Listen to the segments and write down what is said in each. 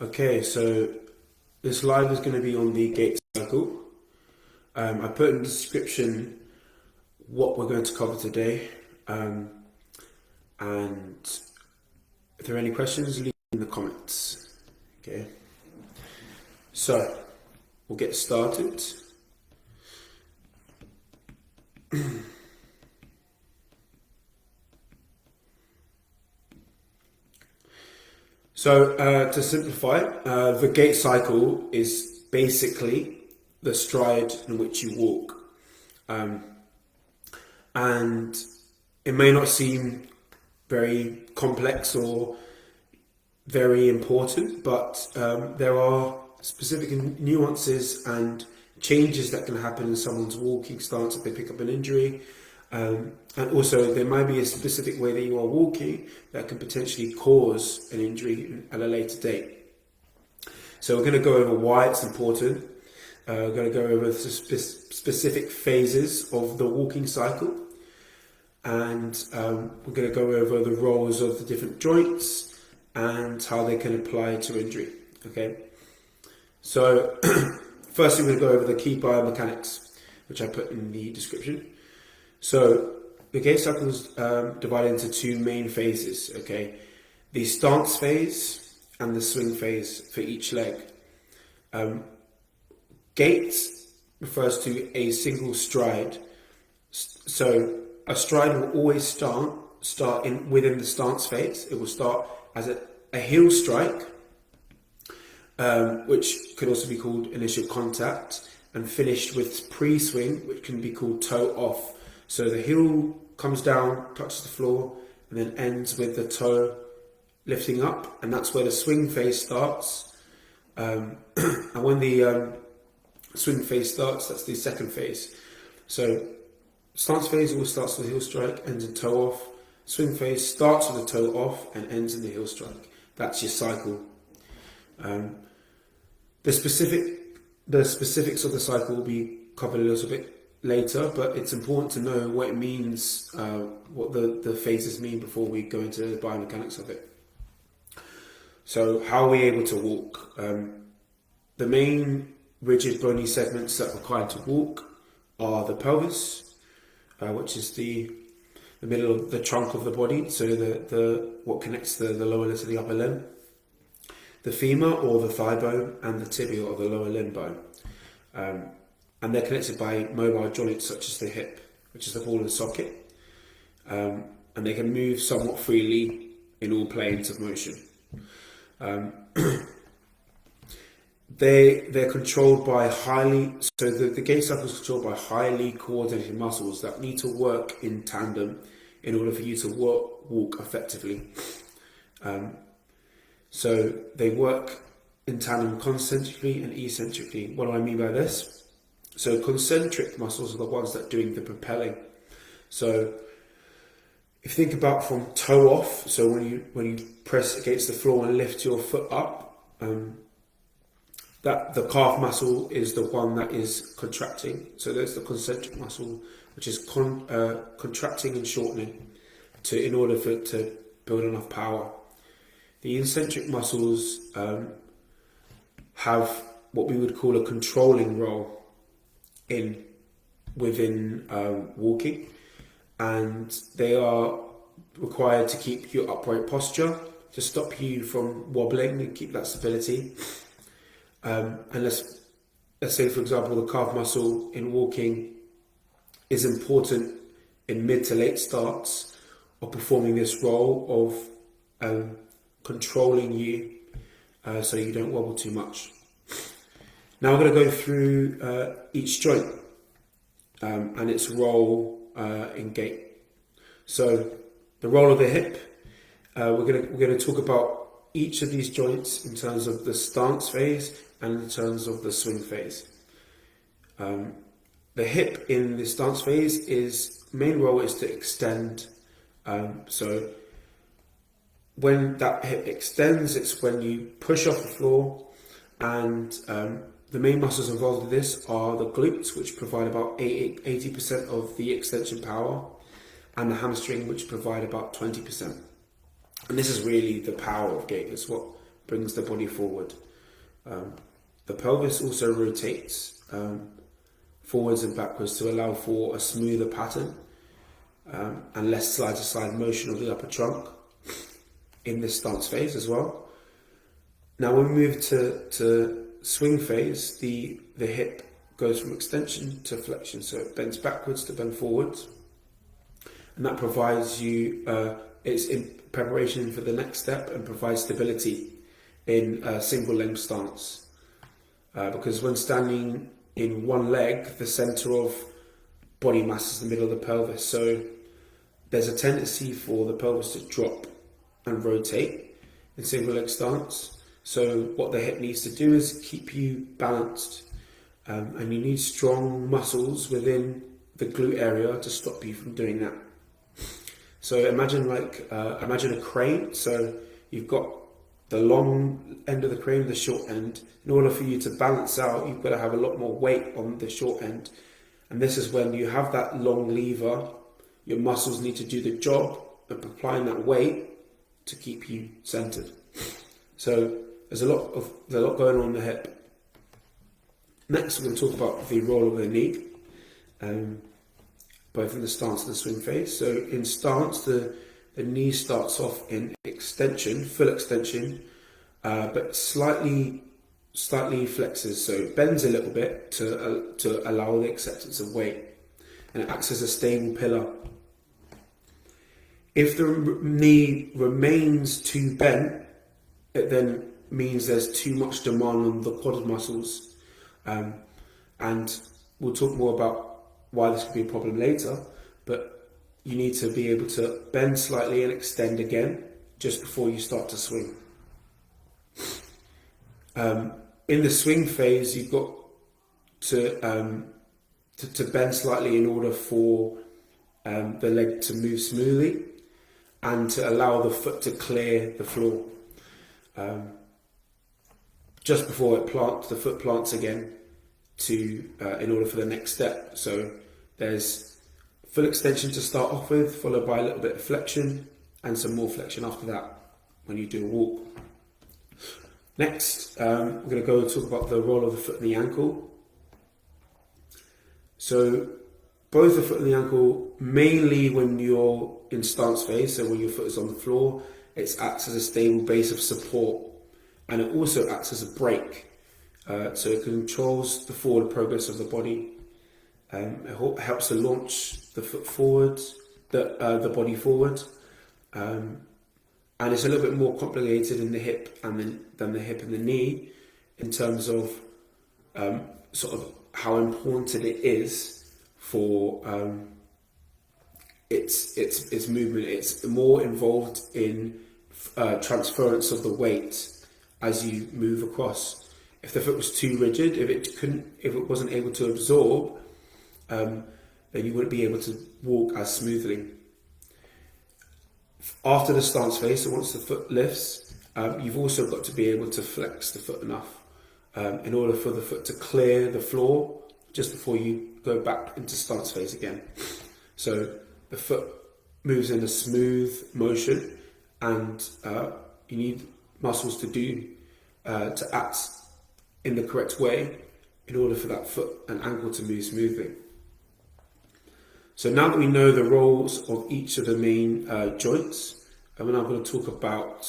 Okay, so this live is going to be on the Gait cycle. I put in the description what we're going to cover today, and if there are any questions, leave in the comments. Okay, so we'll get started. So to simplify, the gait cycle is basically the stride in which you walk. And it may not seem very complex or very important, but there are specific nuances and changes that can happen in someone's walking stance if they pick up an injury. And also there might be a specific way that you are walking that can potentially cause an injury at a later date. So we're going to go over why it's important. We're going to go over the specific phases of the walking cycle. And we're going to go over the roles of the different joints and how they can apply to injury. Okay. So firstly, we're going to go over the key biomechanics, which I put in the description. So the gait cycle is divided into two main phases, okay? The stance phase and the swing phase for each leg. Gait refers to a single stride. So a stride will always start within the stance phase. It will start as a heel strike, which could also be called initial contact, and finished with pre-swing, which can be called toe off. So the heel comes down, touches the floor, and then ends with the toe lifting up, and that's where the swing phase starts. And when the swing phase starts, that's the second phase. So stance phase always starts with a heel strike, ends in toe off. Swing phase starts with a toe off and ends in the heel strike. That's your cycle. The specifics of the cycle will be covered a little bit later, but it's important to know what it means, what the phases mean before we go into the biomechanics of it. So how are we able to walk? The main rigid bony segments that are required to walk are the pelvis, which is the middle of the trunk of the body, so the what connects the lower limb to the upper limb, the femur or the thigh bone, and the tibia or the lower limb bone. And they're connected by mobile joints such as the hip, which is the ball and socket. And they can move somewhat freely in all planes of motion. They're controlled by the gait cycle is controlled by highly coordinated muscles that need to work in tandem in order for you to walk effectively. So they work in tandem concentrically and eccentrically. What do I mean by this? So concentric muscles are the ones that are doing the propelling. So if you think about from toe off, so when you press against the floor and lift your foot up, that the calf muscle is the one that is contracting. So there's the concentric muscle, which is contracting and shortening in order for it to build enough power. The eccentric muscles have what we would call a controlling role within walking, and they are required to keep your upright posture, to stop you from wobbling and keep that stability. And let's say, for example, the calf muscle in walking is important in mid to late starts of performing this role of controlling you so you don't wobble too much. Now we're going to go through each joint and its role in gait. So the role of the hip, we're going to talk about each of these joints in terms of the stance phase and in terms of the swing phase. The hip in the stance phase main role is to extend. So when that hip extends, it's when you push off the floor, and the main muscles involved in this are the glutes, which provide about 80% of the extension power, and the hamstring, which provide about 20%. And this is really the power of gait. It's what brings the body forward. The pelvis also rotates forwards and backwards to allow for a smoother pattern and less side-to-side motion of the upper trunk in this stance phase as well. Now when we move to swing phase, the hip goes from extension to flexion, so it bends backwards to bend forwards, and that provides you, it's in preparation for the next step and provides stability in a single leg stance. Because when standing in one leg, the center of body mass is the middle of the pelvis, so there's a tendency for the pelvis to drop and rotate in single leg stance. So what the hip needs to do is keep you balanced, and you need strong muscles within the glute area to stop you from doing that. So imagine a crane. So you've got the long end of the crane, the short end. In order for you to balance out, you've got to have a lot more weight on the short end. And this is when you have that long lever, your muscles need to do the job of applying that weight to keep you centered. So there's a lot going on in the hip. Next, we're going to talk about the role of the knee, both in the stance and the swing phase. So in stance, the knee starts off in extension, full extension, but slightly flexes. So it bends a little bit to allow the acceptance of weight, and it acts as a stable pillar. If the knee remains too bent, it then means there's too much demand on the quad muscles, and we'll talk more about why this could be a problem later, but you need to be able to bend slightly and extend again just before you start to swing. In the swing phase, you've got to bend slightly in order for the leg to move smoothly and to allow the foot to clear the floor. Just before the foot plants again in order for the next step. So there's full extension to start off with, followed by a little bit of flexion and some more flexion after that when you do a walk. Next, we're going to go talk about the role of the foot and the ankle. So both the foot and the ankle, mainly when you're in stance phase, so when your foot is on the floor, it acts as a stable base of support, and it also acts as a brake. So it controls the forward progress of the body. It helps to launch the foot forward, the body forward, and it's a little bit more complicated in the hip than the hip and the knee in terms of sort of how important it is for its movement. It's more involved in transference of the weight as you move across. If the foot was too rigid, if it wasn't able to absorb, then you wouldn't be able to walk as smoothly. After the stance phase, so once the foot lifts, you've also got to be able to flex the foot enough in order for the foot to clear the floor just before you go back into stance phase again. So the foot moves in a smooth motion, and you need muscles to act in the correct way in order for that foot and ankle to move smoothly. So now that we know the roles of each of the main joints, we're now going to talk about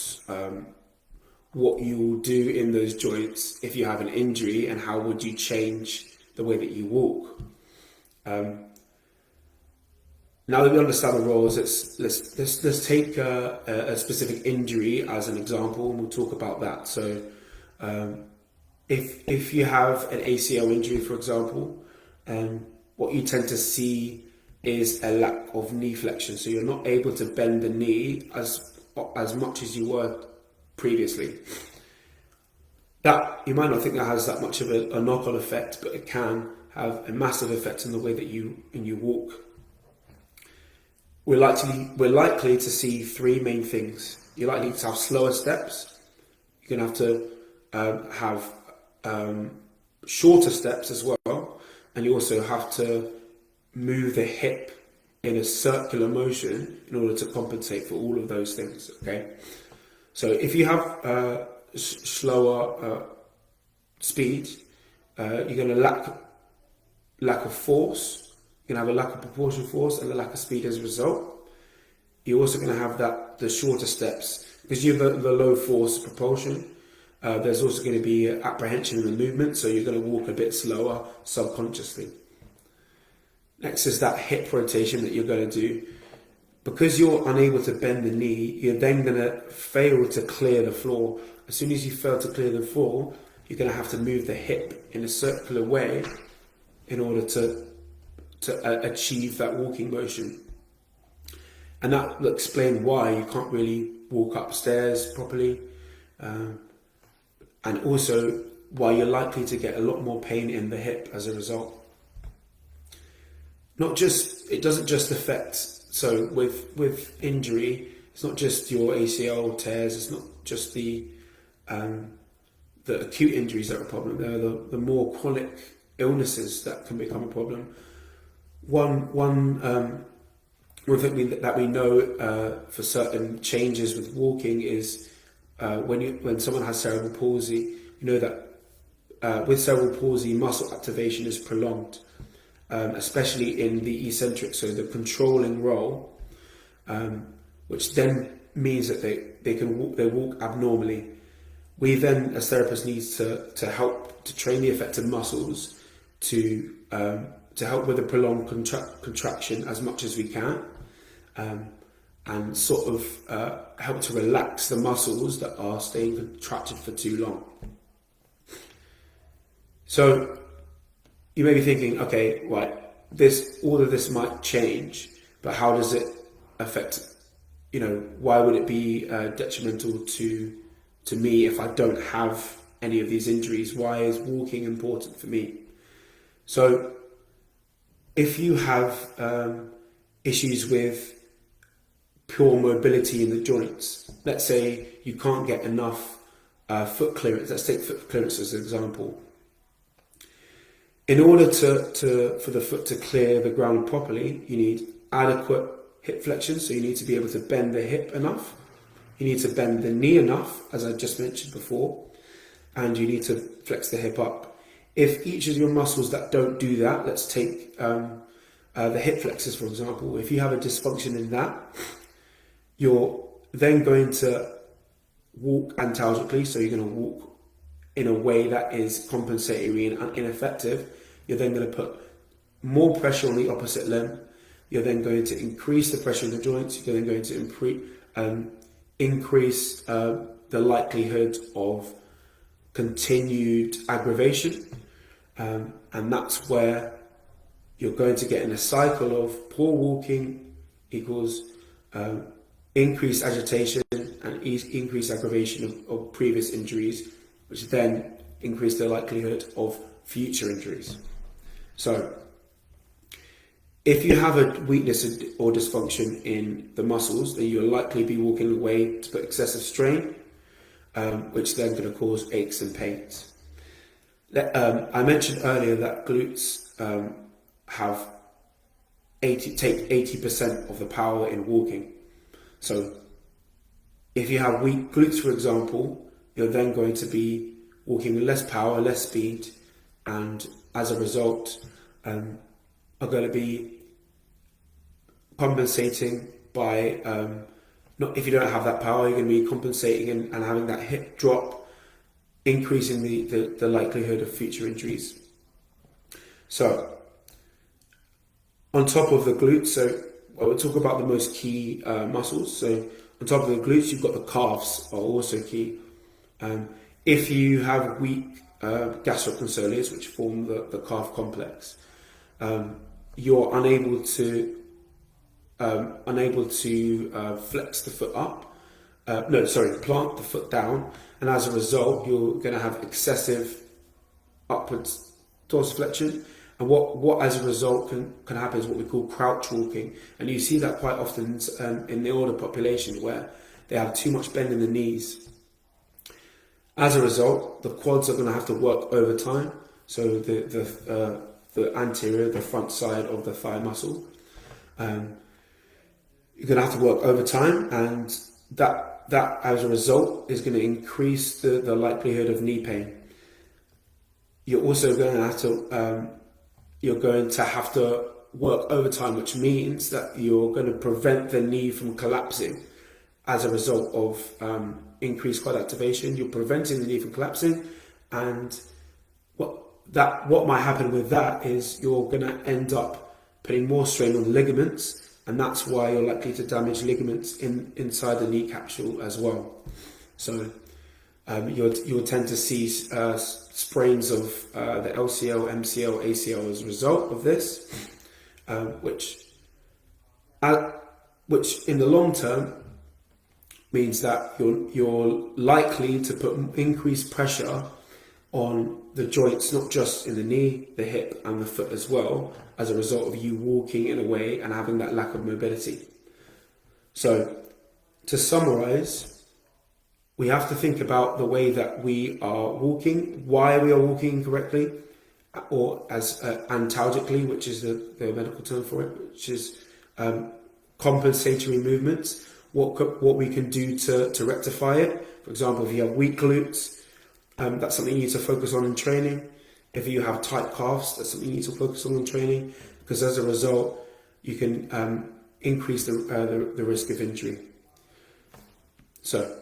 what you will do in those joints if you have an injury, and how would you change the way that you walk. Now that we understand the roles, let's take a specific injury as an example, and we'll talk about that. So if you have an ACL injury, for example, what you tend to see is a lack of knee flexion. So you're not able to bend the knee as much as you were previously. That you might not think that has that much of a knock-on effect, but it can have a massive effect on the way that you walk. We're likely to see three main things. You're likely to have slower steps. You're going to have to have shorter steps as well, and you also have to move the hip in a circular motion in order to compensate for all of those things. Okay, so if you have slower speed, you're going to lack of force. You're going to have a lack of proportional force and a lack of speed as a result. You're also going to have the shorter steps because you have the low force propulsion. There's also going to be apprehension in the movement, so you're going to walk a bit slower subconsciously. Next is that hip rotation that you're going to do. Because you're unable to bend the knee, you're then going to fail to clear the floor. As soon as you fail to clear the floor, you're going to have to move the hip in a circular way in order to achieve that walking motion. And that will explain why you can't really walk upstairs properly, and also why you're likely to get a lot more pain in the hip as a result. It doesn't just affect, so with injury, it's not just your ACL tears, it's not just the acute injuries that are a problem. There are the more chronic illnesses that can become a problem. One thing that we know for certain changes with walking is when someone has cerebral palsy, you know that with cerebral palsy, muscle activation is prolonged, especially in the eccentric, so the controlling role, which then means that they walk abnormally. We then, as therapists, need to help to train the affected muscles to help with the prolonged contraction as much as we can, and sort of help to relax the muscles that are staying contracted for too long. So you may be thinking, okay, right, all of this might change, but how does it affect? Why would it be detrimental to me if I don't have any of these injuries? Why is walking important for me? So if you have issues with pure mobility in the joints, let's say you can't get enough foot clearance, let's take foot clearance as an example. In order for the foot to clear the ground properly, you need adequate hip flexion, so you need to be able to bend the hip enough, you need to bend the knee enough, as I just mentioned before, and you need to flex the hip up. If each of your muscles that don't do that, let's take the hip flexors for example, if you have a dysfunction in that, you're then going to walk antalgically, so you're going to walk in a way that is compensatory and ineffective. You're then going to put more pressure on the opposite limb. You're then going to increase the pressure in the joints. You're then going to increase the likelihood of continued aggravation, and that's where you're going to get in a cycle of poor walking equals increased agitation and increased aggravation of previous injuries, which then increase the likelihood of future injuries. So if you have a weakness or dysfunction in the muscles, then you'll likely be walking away to put excessive strain, which then going to cause aches and pains. I mentioned earlier that glutes take 80% of the power in walking. So if you have weak glutes, for example, you're then going to be walking with less power, less speed, and as a result, are going to be compensating by, not if you don't have that power, you're going to be compensating and having that hip drop, increasing the likelihood of future injuries. So, on top of the glutes, so we'll talk about the most key muscles. So, on top of the glutes, you've got the calves are also key. If you have weak gastroconsolias, which form the calf complex, you're unable to flex the foot up. Plant the foot down, and as a result, you're going to have excessive upwards dorsiflexion. And what as a result can happen is what we call crouch walking, and you see that quite often in the older population where they have too much bend in the knees. As a result, the quads are going to have to work overtime. So the anterior, the front side of the thigh muscle, you're going to have to work overtime, and that that as a result is going to increase the likelihood of knee pain. You're also going to have to work overtime, which means that you're going to prevent the knee from collapsing as a result of increased quad activation. You're preventing the knee from collapsing, and what might happen with that is you're going to end up putting more strain on the ligaments, and that's why you're likely to damage ligaments inside the knee capsule as well. So you'll tend to see sprains of the LCL, MCL, ACL as a result of this, which in the long term means that you're likely to put increased pressure on the joints, not just in the knee, the hip and the foot as well, as a result of you walking in a way and having that lack of mobility. So to summarize, we have to think about the way that we are walking, why we are walking correctly, or as antalgically, which is the medical term for it, which is compensatory movements, what we can do to rectify it. For example, if you have weak glutes, that's something you need to focus on in training. If you have tight calves, that's something you need to focus on in training, because as a result, you can increase the risk of injury. So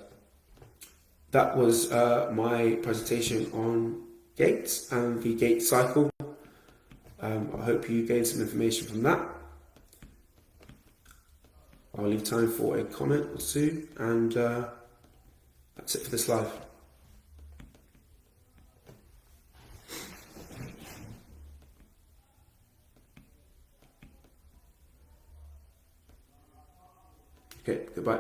that was my presentation on Gait and the Gait cycle. I hope you gained some information from that. I'll leave time for a comment or two, and that's it for this live. Okay, goodbye.